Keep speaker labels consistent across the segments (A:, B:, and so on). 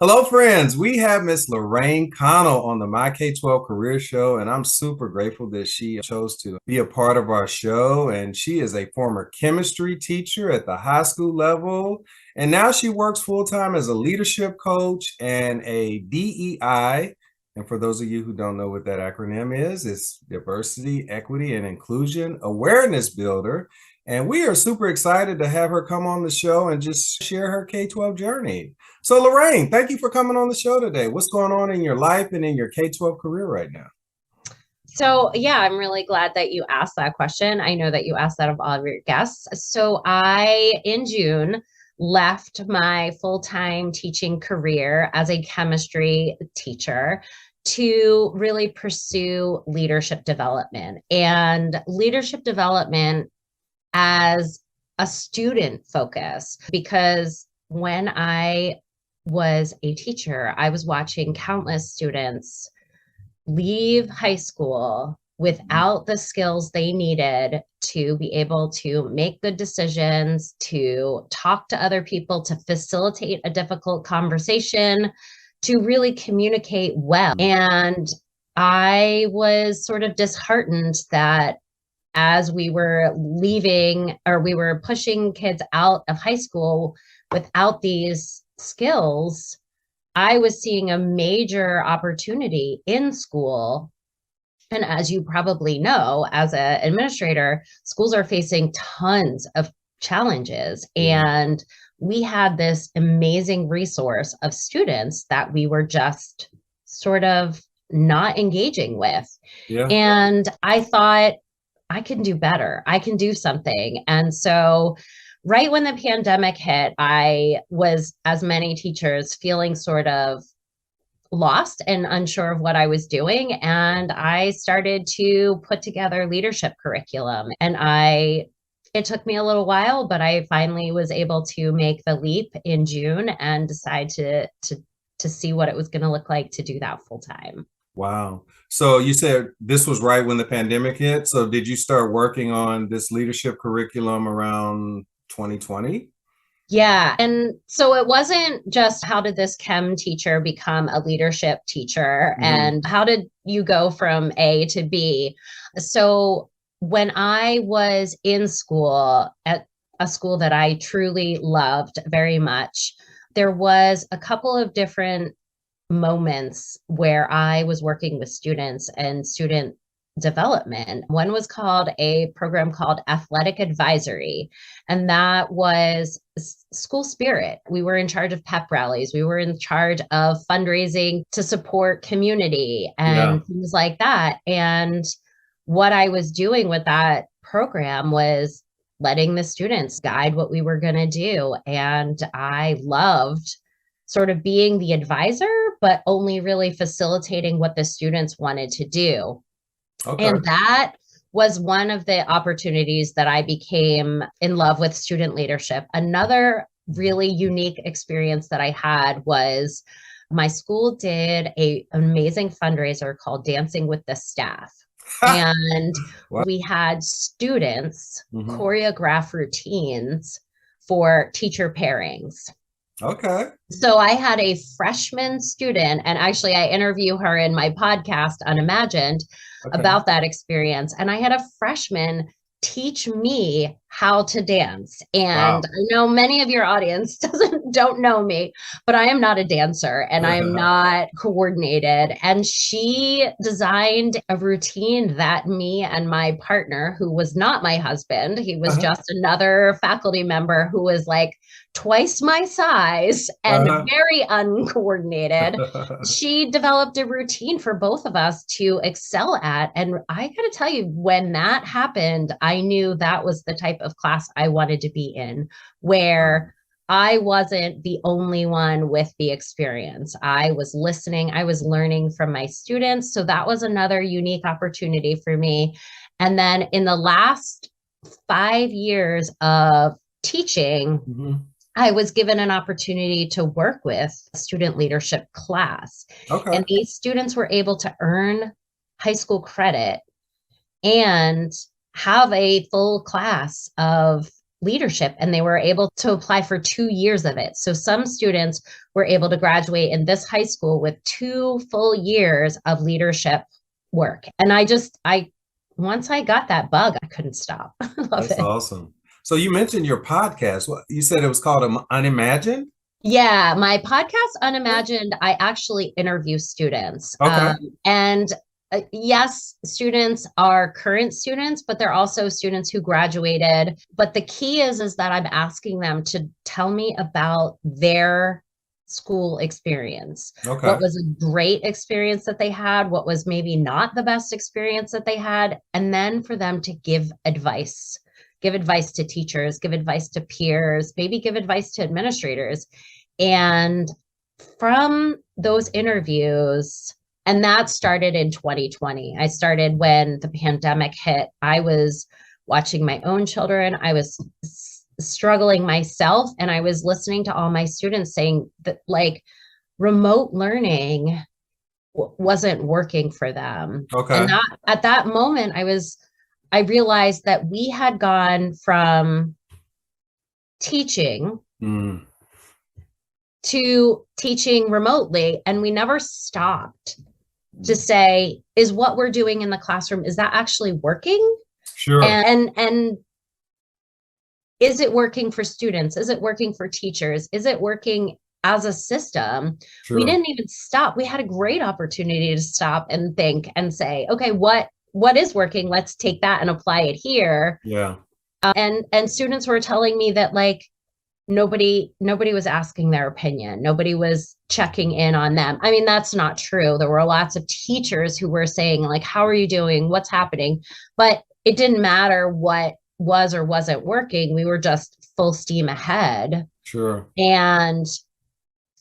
A: Hello, friends. We have Miss Lorraine Connell on the My K-12 Career Show, and I'm super grateful that she chose to be a part of our show. And she is a former chemistry teacher at the high school level, and now she works full-time as a leadership coach and a DEI. And for those of you who don't know what that acronym is, it's Diversity, Equity, and Inclusion Awareness Builder. And we are super excited to have her come on the show and just share her K-12 journey. So Lorraine, thank you for coming on the show today. What's going on in your life and in your K-12 career right now?
B: So, yeah, I'm really glad that you asked that question. I know that you asked that of all of your guests. So, in June, left my full-time teaching career as a chemistry teacher to really pursue leadership development and leadership development as a student focus. Because when I was a teacher, I was watching countless students leave high school without the skills they needed to be able to make good decisions, to talk to other people, to facilitate a difficult conversation, to really communicate well. And I was sort of disheartened that as we were leaving, or we were pushing kids out of high school without these skills, I was seeing a major opportunity in school. And as you probably know, as an administrator, schools are facing tons of challenges. And we had this amazing resource of students that we were just sort of not engaging with.
A: Yeah.
B: And I thought, I can do better. I can do something. And so right when the pandemic hit, I was, as many teachers, feeling sort of lost and unsure of what I was doing. And I started to put together leadership curriculum. And it took me a little while, but I finally was able to make the leap in June and decide to see what it was going to look like to do that full time.
A: Wow. So you said this was right when the pandemic hit. So did you start working on this leadership curriculum around 2020?
B: Yeah. And so it wasn't just how did this chem teacher become a leadership teacher and how did you go from A to B? So when I was in school, at a school that I truly loved very much, there was a couple of different moments where I was working with students and student development. One was called a program called Athletic Advisory, and that was school spirit. We were in charge of pep rallies. We were in charge of fundraising to support community and things like that. And what I was doing with that program was letting the students guide what we were going to do. And I loved sort of being the advisor, but only really facilitating what the students wanted to do. Okay. And that was one of the opportunities that I became in love with student leadership. Another really unique experience that I had was my school did an amazing fundraiser called Dancing with the Staff. And we had students choreograph routines for teacher pairings.
A: Okay.
B: So I had a freshman student, and actually I interview her in my podcast, Unimagined, about that experience. And I had a freshman teach me how to dance. And I know many of your audience don't know me, but I am not a dancer and I am not coordinated. And she designed a routine that me and my partner, who was not my husband, he was just another faculty member who was like twice my size and very uncoordinated. She developed a routine for both of us to excel at. And I got to tell you, when that happened, I knew that was the type of class I wanted to be in, where I wasn't the only one with the experience. I was listening, I was learning from my students. So that was another unique opportunity for me. And then in the last 5 years of teaching, I was given an opportunity to work with a student leadership class. And these students were able to earn high school credit and have a full class of leadership, and they were able to apply for 2 years of it. So some students were able to graduate in this high school with 2 full years of leadership work. And I once I got that bug, I couldn't stop. I love
A: That's
B: it.
A: awesome. So you mentioned your podcast. What you said it was called Unimagined?
B: Yeah, my podcast, Unimagined, I actually interview students.
A: Okay.
B: And yes, students are current students, but they're also students who graduated. But the key is that I'm asking them to tell me about their school experience.
A: Okay.
B: What was a great experience that they had? What was maybe not the best experience that they had? And then for them to give advice to teachers, give advice to peers, maybe give advice to administrators. And from those interviews, and that started in 2020. I started when the pandemic hit. I was watching my own children. I was struggling myself, and I was listening to all my students saying that like remote learning wasn't working for them.
A: Okay.
B: And not, at that moment, I realized that we had gone from teaching to teaching remotely, and we never stopped to say, is what we're doing in the classroom, is that actually working?
A: Sure.
B: And is it working for students? Is it working for teachers? Is it working as a system?
A: Sure.
B: We didn't even stop. We had a great opportunity to stop and think and say, okay, what is working? Let's take that and apply it here.
A: Yeah.
B: And students were telling me that like nobody was asking their opinion. Nobody was checking in on them. I mean, that's not true. There were lots of teachers who were saying like, how are you doing? What's happening? But it didn't matter what was or wasn't working. We were just full steam ahead.
A: Sure.
B: And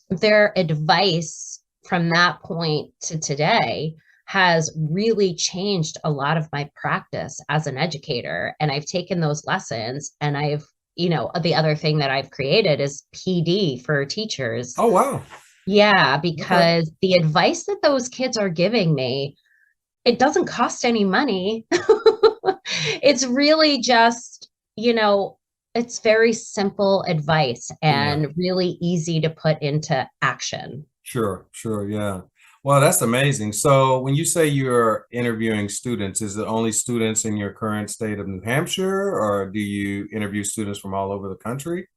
B: their advice from that point to today has really changed a lot of my practice as an educator. And I've taken those lessons, and the other thing that I've created is PD for teachers.
A: Oh, wow.
B: Yeah, because the advice that those kids are giving me, it doesn't cost any money. It's really just, it's very simple advice and really easy to put into action.
A: Sure. Yeah. Well, that's amazing. So when you say you're interviewing students, is it only students in your current state of New Hampshire, or do you interview students from all over the country?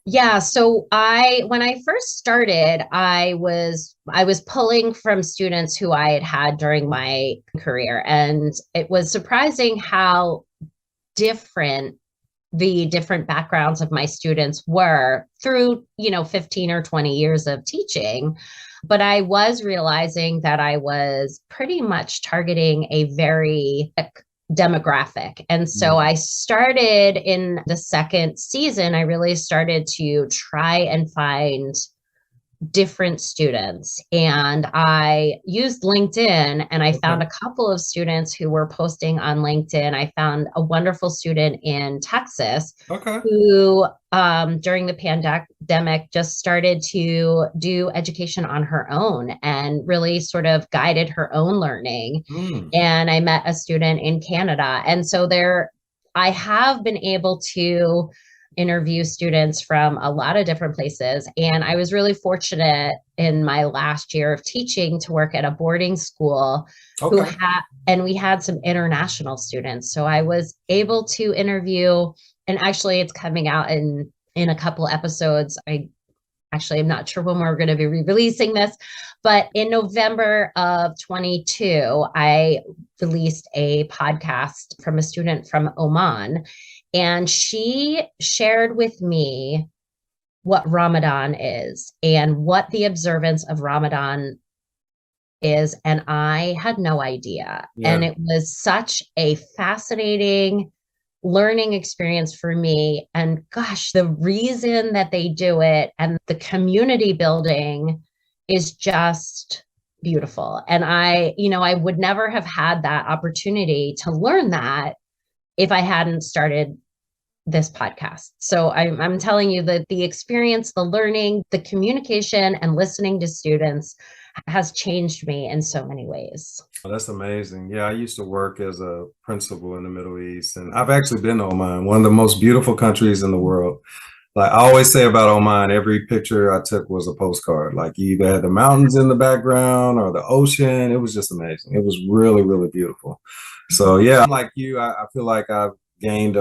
B: Yeah. So when I first started, I was pulling from students who I had during my career. And it was surprising how different the different backgrounds of my students were through, 15 or 20 years of teaching. But I was realizing that I was pretty much targeting a very demographic. And so I started in the second season, I really started to try and find different students. And I used LinkedIn, and I found a couple of students who were posting on LinkedIn. I found a wonderful student in Texas who, during the pandemic, just started to do education on her own and really sort of guided her own learning. And I met a student in Canada. And so I have been able to interview students from a lot of different places. And I was really fortunate in my last year of teaching to work at a boarding school and we had some international students. So I was able to interview, and actually it's coming out in a couple episodes. I'm not sure when we're going to be re-releasing this, but in November of 22, I released a podcast from a student from Oman. And she shared with me what Ramadan is and what the observance of Ramadan is. And I had no idea. Yeah. And it was such a fascinating learning experience for me. And gosh, the reason that they do it and the community building is just beautiful. And I would never have had that opportunity to learn that if I hadn't started this podcast. So I'm telling you that the experience, the learning, the communication, and listening to students has changed me in so many ways.
A: Oh, that's amazing. Yeah, I used to work as a principal in the Middle East, and I've actually been to Oman, one of the most beautiful countries in the world. Like I always say about Oman, every picture I took was a postcard. Like you either had the mountains in the background or the ocean. It was just amazing. It was really, really beautiful. So yeah, like you, I feel like I've gained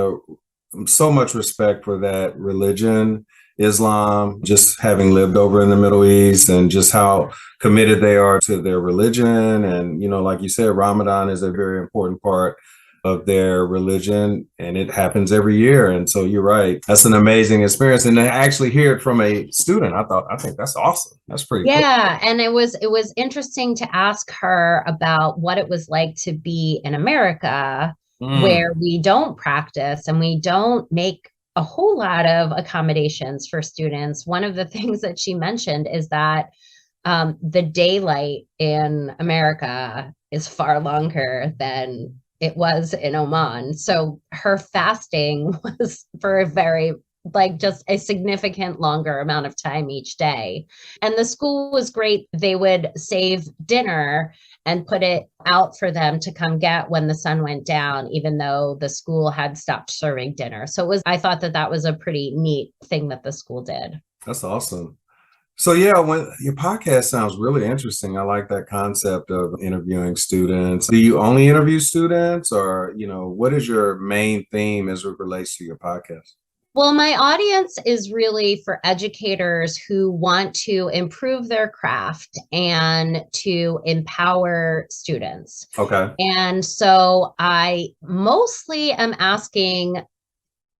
A: so much respect for that religion, Islam, just having lived over in the Middle East and just how committed they are to their religion. And, like you said, Ramadan is a very important part of their religion and it happens every year. And so you're right. That's an amazing experience. And to actually hear it from a student, I think that's awesome. That's pretty cool.
B: Yeah. And it was interesting to ask her about what it was like to be in America, where we don't practice and we don't make a whole lot of accommodations for students. One of the things that she mentioned is that the daylight in America is far longer than it was in Oman. So her fasting was for a very, like, just a significant longer amount of time each day. And the school was great. They would save dinner and put it out for them to come get when the sun went down, even though the school had stopped serving dinner. So I thought that was a pretty neat thing that the school did.
A: That's awesome. So yeah, when your podcast sounds really interesting. I like that concept of interviewing students. Do you only interview students or, what is your main theme as it relates to your podcast?
B: Well, my audience is really for educators who want to improve their craft and to empower students.
A: Okay.
B: And so I mostly am asking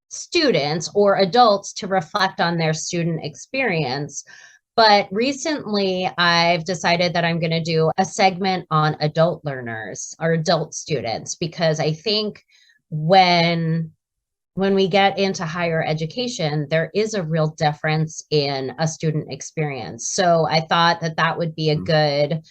B: students or adults to reflect on their student experience. But recently, I've decided that I'm going to do a segment on adult learners or adult students, because I think when we get into higher education, there is a real difference in a student experience. So I thought that would be a good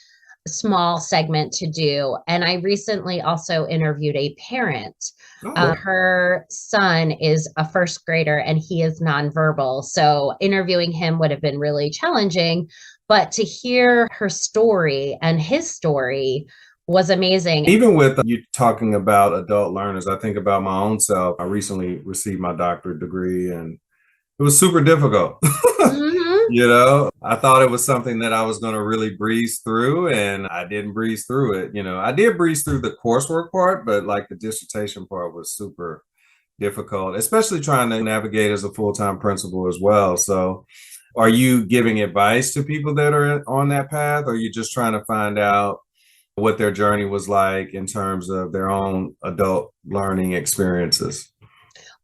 B: small segment to do. And I recently also interviewed a parent. Her son is a first grader and he is nonverbal. So interviewing him would have been really challenging, but to hear her story and his story was amazing.
A: Even with you talking about adult learners, I think about my own self. I recently received my doctorate degree and it was super difficult. I thought it was something that I was going to really breeze through and I didn't breeze through it. I did breeze through the coursework part, but like the dissertation part was super difficult, especially trying to navigate as a full-time principal as well. So are you giving advice to people that are on that path, or are you just trying to find out what their journey was like in terms of their own adult learning experiences?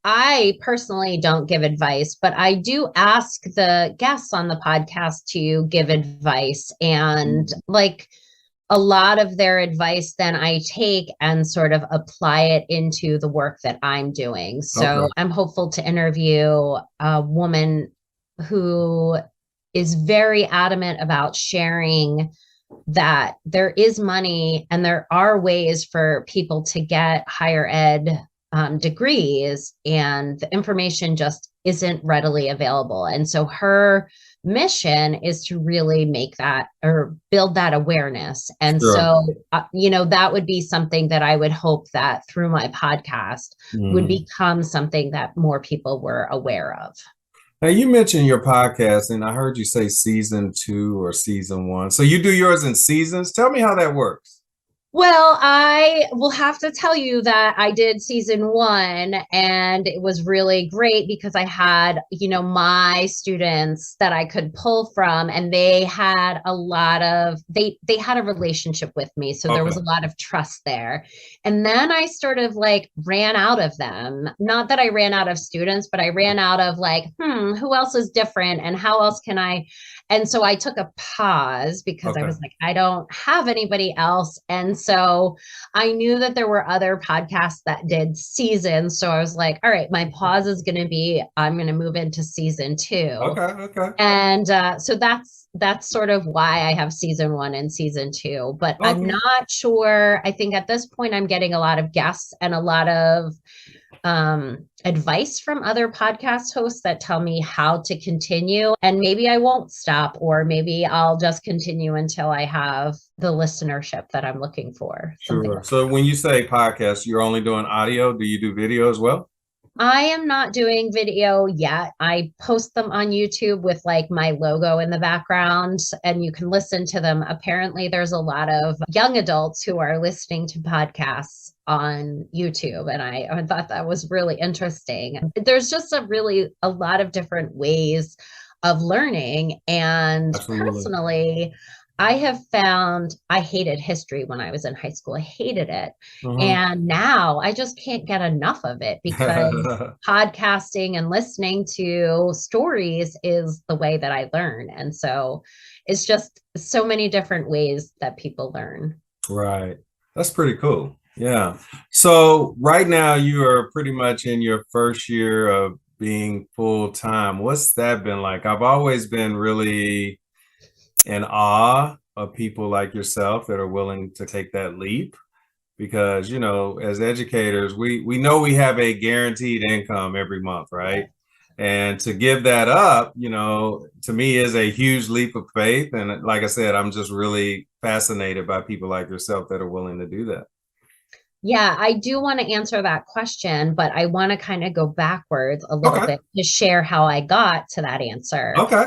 B: I personally don't give advice, but I do ask the guests on the podcast to give advice. And like a lot of their advice, then I take and sort of apply it into the work that I'm doing. So I'm hopeful to interview a woman who is very adamant about sharing that there is money and there are ways for people to get higher ed degrees, and the information just isn't readily available. And so her mission is to really make that or build that awareness. And so, that would be something that I would hope that through my podcast would become something that more people were aware of.
A: Now, you mentioned your podcast, and I heard you say season 2 or season 1. So you do yours in seasons. Tell me how that works.
B: Well, I will have to tell you that I did season 1 and it was really great because I had, my students that I could pull from, and they had they had a relationship with me. So there was a lot of trust there. And then I sort of like ran out of them. Not that I ran out of students, but I ran out of like, who else is different and how else can I? And so I took a pause because I was like, I don't have anybody else. And so I knew that there were other podcasts that did seasons. So I was like, all right, my pause is going to be, I'm going to move into season 2.
A: Okay.
B: And so that's sort of why I have season 1 and season 2. But I'm not sure. I think at this point, I'm getting a lot of guests and a lot of advice from other podcast hosts that tell me how to continue. And maybe I won't stop, or maybe I'll just continue until I have the listenership that I'm looking for.
A: Sure. So when you say podcast, you're only doing audio. Do you do video as well?
B: I am not doing video yet. I post them on YouTube with like my logo in the background, and you can listen to them. Apparently, there's a lot of young adults who are listening to podcasts on YouTube, and I thought that was really interesting. There's just a lot of different ways of learning. And
A: Absolutely.
B: Personally, I have found I hated history when I was in high school. I hated it. And now I just can't get enough of it because podcasting and listening to stories is the way that I learn. And so it's just so many different ways that people learn.
A: Right. That's pretty cool. Yeah. So right now you are pretty much in your first year of being full time. What's that been like? I've always been really in awe of people like yourself that are willing to take that leap because, you know, as educators, we know we have a guaranteed income every month, right? And to give that up, you know, to me is a huge leap of faith. And like I said, I'm just really fascinated by people like yourself that are willing to do that.
B: Yeah, I do want to answer that question, but I want to kind of go backwards a little bit to share how I got to that answer.
A: Okay.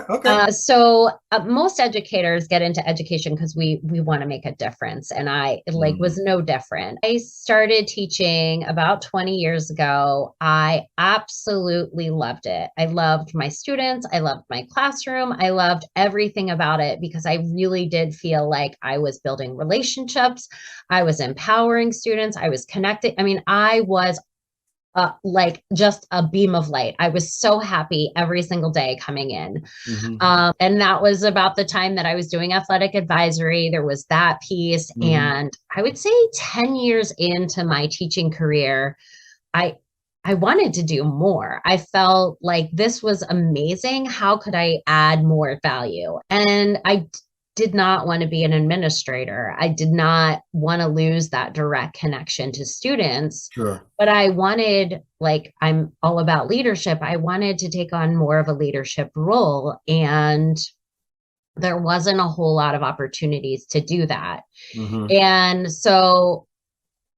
B: Most educators get into education because we want to make a difference, and I was no different. I started teaching about 20 years ago. I absolutely loved it. I loved my students. I loved my classroom. I loved everything about it because I really did feel like I was building relationships. I was empowering students. I was connected. I mean, I was like just a beam of light. I was so happy every single day coming in. And that was about the time that I was doing athletic advisory. There was that piece. And I would say 10 years into my teaching career, I wanted to do more. I felt like this was amazing. How could I add more value? And I did not want to be an administrator. I did not want to lose that direct connection to students.
A: Sure.
B: But I wanted, like, I'm all about leadership. I wanted to take on more of a leadership role. And there wasn't a whole lot of opportunities to do that. And so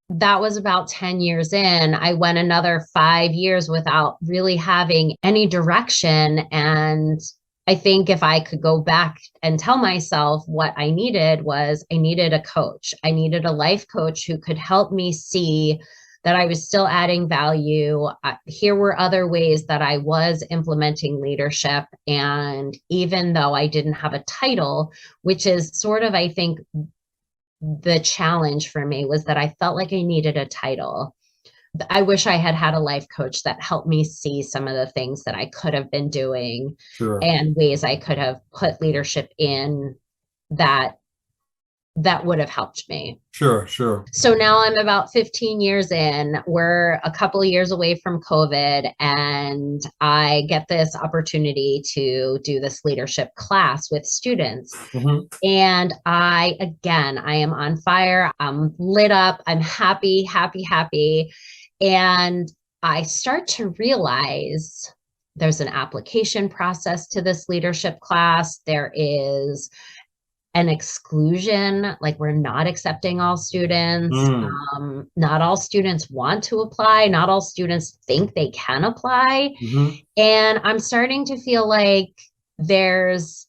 B: that was about 10 years in. I went another 5 years without really having any direction. And I think if I could go back and tell myself what I needed was I needed a coach. I needed a life coach who could help me see that I was still adding value. Here were other ways that I was implementing leadership. And even though I didn't have a title, which is sort of, I think, the challenge for me was that I felt like I needed a title. I wish I had had a life coach that helped me see some of the things that I could have been doing and ways I could have put leadership in that would have helped me.
A: Sure.
B: So now I'm about 15 years in. We're a couple of years away from COVID, and I get this opportunity to do this leadership class with students. And I am on fire. I'm lit up. I'm happy. And I start to realize there's an application process to this leadership class. There is an exclusion, like we're not accepting all students. Not all students want to apply. Not all students think they can apply. And I'm starting to feel like there's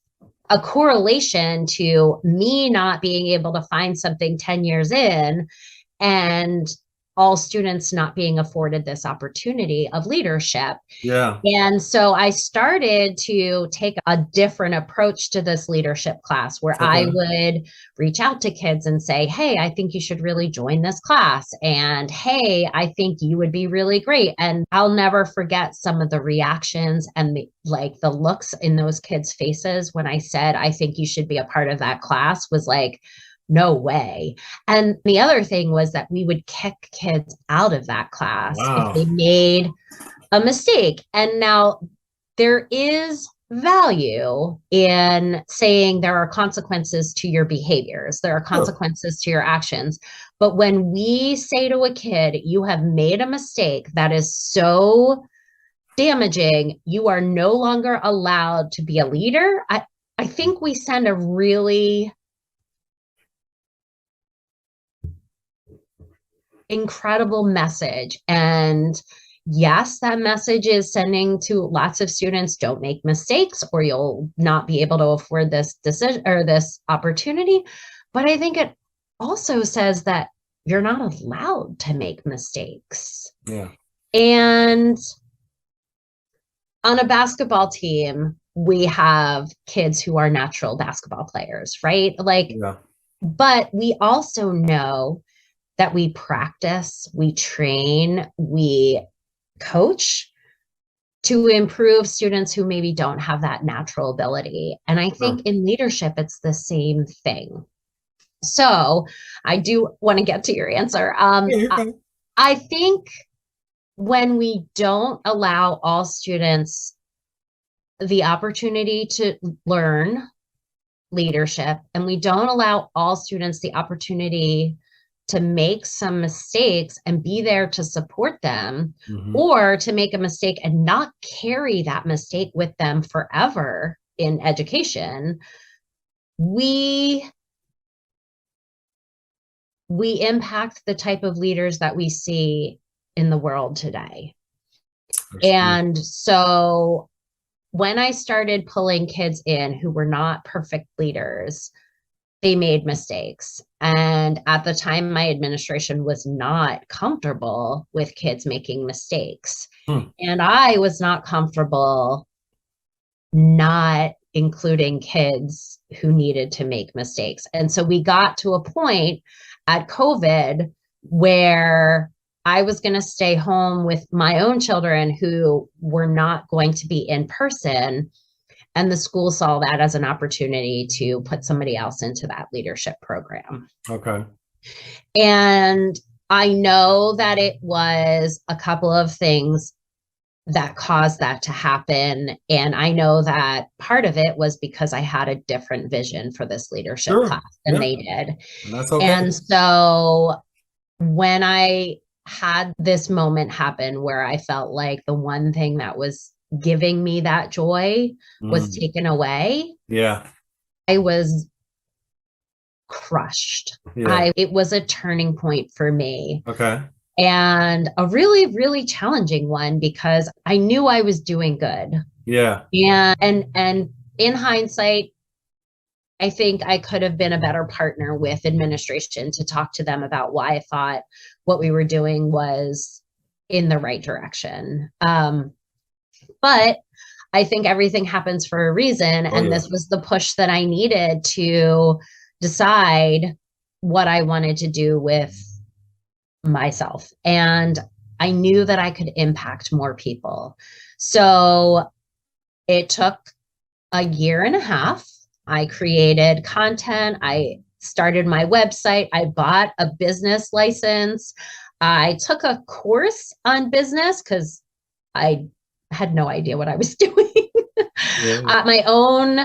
B: a correlation to me not being able to find something 10 years in and all students not being afforded this opportunity of leadership. And so I started to take a different approach to this leadership class where I would reach out to kids and say, hey, I think you should really join this class. And hey, I think you would be really great. And I'll never forget some of the reactions and the looks in those kids' faces when I said, I think you should be a part of that class, was like, no way. And the other thing was that we would kick kids out of that class if they made a mistake. And now there is value in saying there are consequences to your behaviors, there are consequences to your actions. But when we say to a kid, you have made a mistake that is so damaging, you are no longer allowed to be a leader, I think we send a really incredible message. And yes, that message is sending to lots of students, don't make mistakes or you'll not be able to afford this decision or this opportunity. But I think it also says that you're not allowed to make mistakes.
A: Yeah.
B: And on a basketball team, we have kids who are natural basketball players, right? Like,
A: Yeah.
B: but we also know that we practice, we train, we coach to improve students who maybe don't have that natural ability. And I think in leadership, it's the same thing. So I do want to get to your answer. I think when we don't allow all students the opportunity to learn leadership, and we don't allow all students the opportunity to make some mistakes and be there to support them, or to make a mistake and not carry that mistake with them forever in education, we impact the type of leaders that we see in the world today. And so when I started pulling kids in who were not perfect leaders, they made mistakes. And at the time, my administration was not comfortable with kids making mistakes. And I was not comfortable not including kids who needed to make mistakes. And so we got to a point at COVID where I was going to stay home with my own children who were not going to be in person. And the school saw that as an opportunity to put somebody else into that leadership program.
A: Okay.
B: And I know that it was a couple of things that caused that to happen. And I know that part of it was because I had a different vision for this leadership class than they did.
A: And that's okay.
B: And so when I had this moment happen where I felt like the one thing that was giving me that joy was taken away, I was crushed. It was a turning point for me.
A: Okay.
B: And a really, really challenging one because I knew I was doing good.
A: Yeah.
B: And in hindsight, I think I could have been a better partner with administration to talk to them about why I thought what we were doing was in the right direction. But I think everything happens for a reason. And this was the push that I needed to decide what I wanted to do with myself. And I knew that I could impact more people. So it took a year and a half. I created content. I started my website. I bought a business license. I took a course on business because I had no idea what I was doing. My own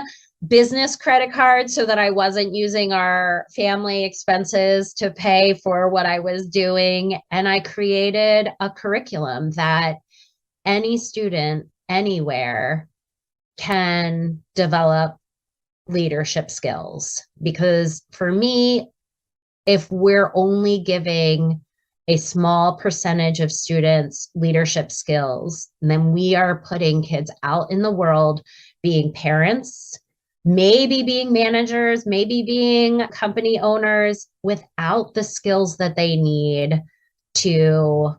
B: business credit card so that I wasn't using our family expenses to pay for what I was doing. And I created a curriculum that any student anywhere can develop leadership skills. Because for me, if we're only giving a small percentage of students leadership skills, then we are putting kids out in the world being parents, maybe being managers, maybe being company owners without the skills that they need to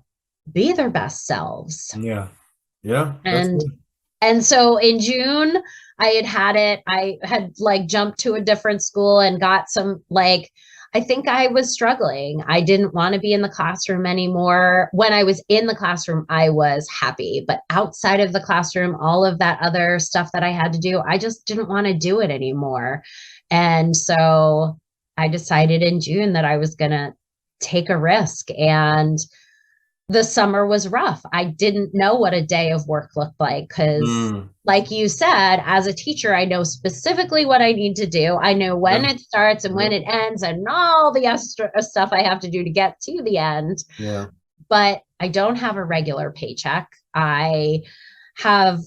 B: be their best selves.
A: Yeah. Yeah.
B: And so in June, I had like jumped to a different school and got some, like, I think I was struggling. I didn't want to be in the classroom anymore. When I was in the classroom, I was happy. But outside of the classroom, all of that other stuff that I had to do, I just didn't want to do it anymore. And so I decided in June that I was going to take a risk and the summer was rough. I didn't know what a day of work looked like because, like you said, as a teacher, I know specifically what I need to do. I know when it starts and when it ends and all the extra stuff I have to do to get to the end.
A: Yeah.
B: But I don't have a regular paycheck. I have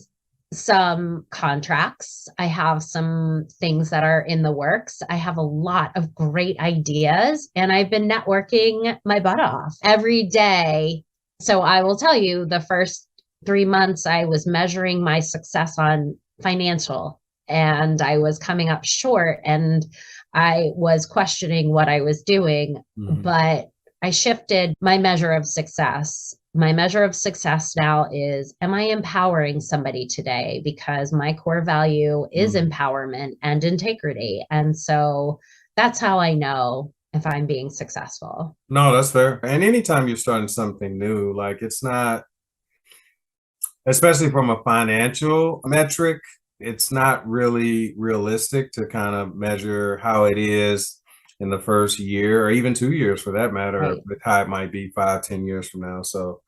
B: some contracts. I have some things that are in the works. I have a lot of great ideas, and I've been networking my butt off every day. So I will tell you, the first 3 months, I was measuring my success on financial, and I was coming up short, and I was questioning what I was doing. But I shifted my measure of success. My measure of success now is, am I empowering somebody today? Because my core value is empowerment and integrity. And so that's how I know if I'm being successful.
A: No, that's fair. And anytime you're starting something new, like it's not, especially from a financial metric, it's not really realistic to kind of measure how it is in the first year or even 2 years for that matter, with how it might be 5, 10 years from now. So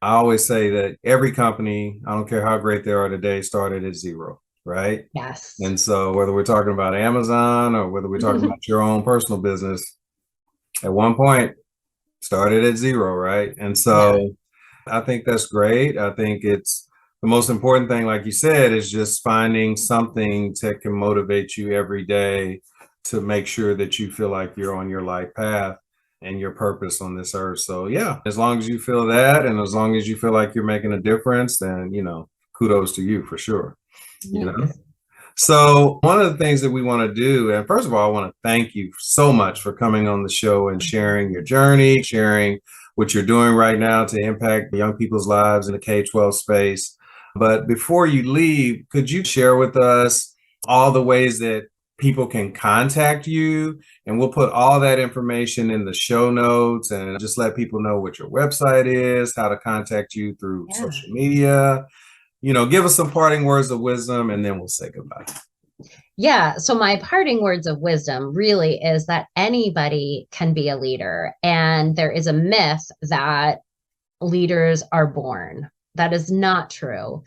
A: I always say that every company, I don't care how great they are today, started at zero, right?
B: Yes.
A: And so whether we're talking about Amazon or whether we're talking about your own personal business, at one point started at zero, right? And so I think that's great. I think it's the most important thing, like you said, is just finding something that can motivate you every day to make sure that you feel like you're on your life path and your purpose on this earth. So yeah, as long as you feel that, and as long as you feel like you're making a difference, then, kudos to you for sure. So one of the things that we want to do, and first of all, I want to thank you so much for coming on the show and sharing your journey, sharing what you're doing right now to impact young people's lives in the K-12 space. But before you leave, could you share with us all the ways that people can contact you? And we'll put all that information in the show notes, and just let people know what your website is, how to contact you through social media. Give us some parting words of wisdom, and then we'll say goodbye.
B: Yeah. So my parting words of wisdom really is that anybody can be a leader. And there is a myth that leaders are born. That is not true.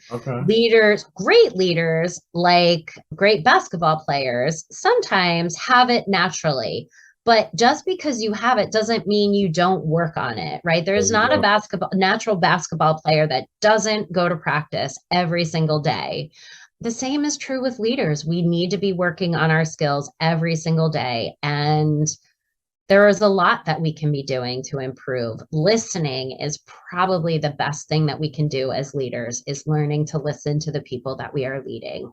B: Leaders, great leaders, like great basketball players, sometimes have it naturally. But just because you have it doesn't mean you don't work on it, right? There's not a natural basketball player that doesn't go to practice every single day. The same is true with leaders. We need to be working on our skills every single day. And there is a lot that we can be doing to improve. Listening is probably the best thing that we can do as leaders, is learning to listen to the people that we are leading.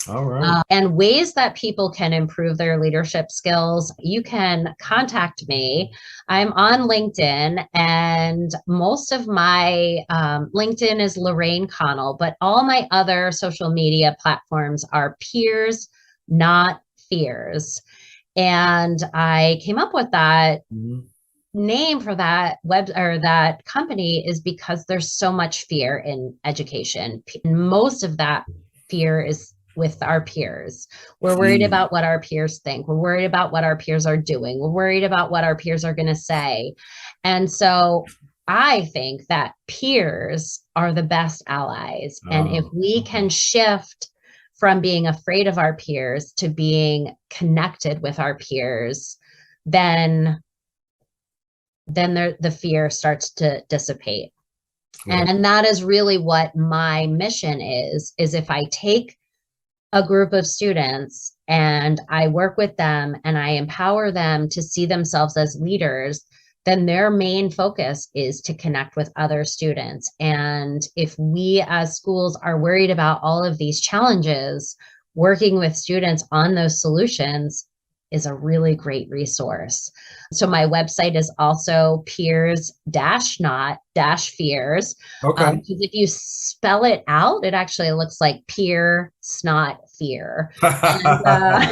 A: All right.
B: And ways that people can improve their leadership skills, you can contact me. I'm on LinkedIn, and most of my LinkedIn is Lorraine Connell, but all my other social media platforms are Peers, Not Fears. And I came up with that name for that that company is because there's so much fear in education. Most of that fear is with our peers. We're worried about what our peers think. We're worried about what our peers are doing. We're worried about what our peers are going to say. And so I think that peers are the best allies. And if we can shift from being afraid of our peers to being connected with our peers, then the fear starts to dissipate. And that is really what my mission is if I take a group of students and I work with them and I empower them to see themselves as leaders, then their main focus is to connect with other students. And if we as schools are worried about all of these challenges, working with students on those solutions is a really great resource. So my website is also peers-not-fears. Because if you spell it out, it actually looks like peer, snot, fear. And,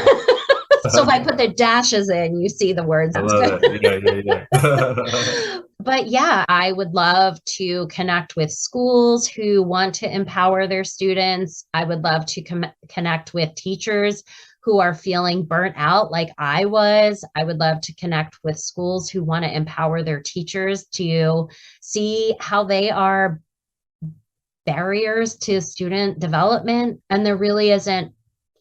B: so if I put the dashes in, you see the words.
A: I love it. Yeah.
B: But yeah, I would love to connect with schools who want to empower their students. I would love to connect with teachers who are feeling burnt out like I was. I would love to connect with schools who want to empower their teachers to see how they are barriers to student development. And there really isn't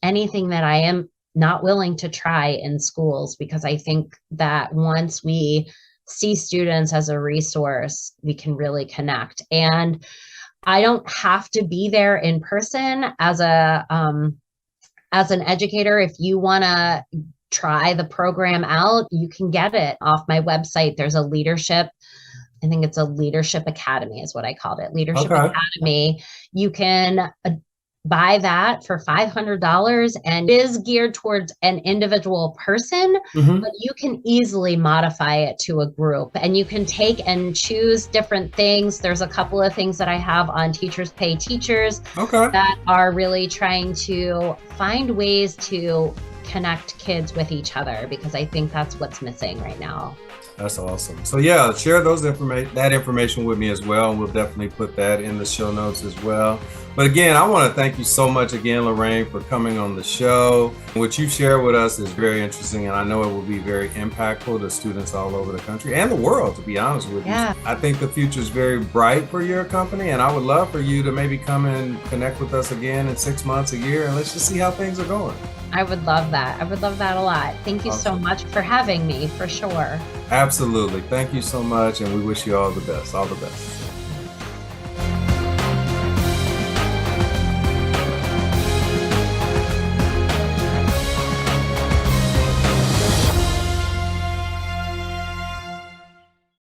B: anything that I am not willing to try in schools, because I think that once we see students as a resource, we can really connect. And I don't have to be there in person as an educator. If you want to try the program out, you can get it off my website. There's a leadership, I think it's a leadership academy is what I called it. Leadership Academy. You can buy that for $500, and it is geared towards an individual person, but you can easily modify it to a group, and you can take and choose different things. There's a couple of things that I have on Teachers Pay Teachers that are really trying to find ways to connect kids with each other, because I think that's what's missing right now.
A: That's awesome. So yeah, share that information with me as well. And we'll definitely put that in the show notes as well. But again, I want to thank you so much again, Lorraine, for coming on the show. What you share with us is very interesting, and I know it will be very impactful to students all over the country and the world, to be honest with you. I think the future is very bright for your company, and I would love for you to maybe come and connect with us again in 6 months, a year, and let's just see how things are going.
B: I would love that. I would love that a lot. Thank you so much for having me, for sure.
A: Absolutely. Thank you so much, and we wish you all the best. All the best.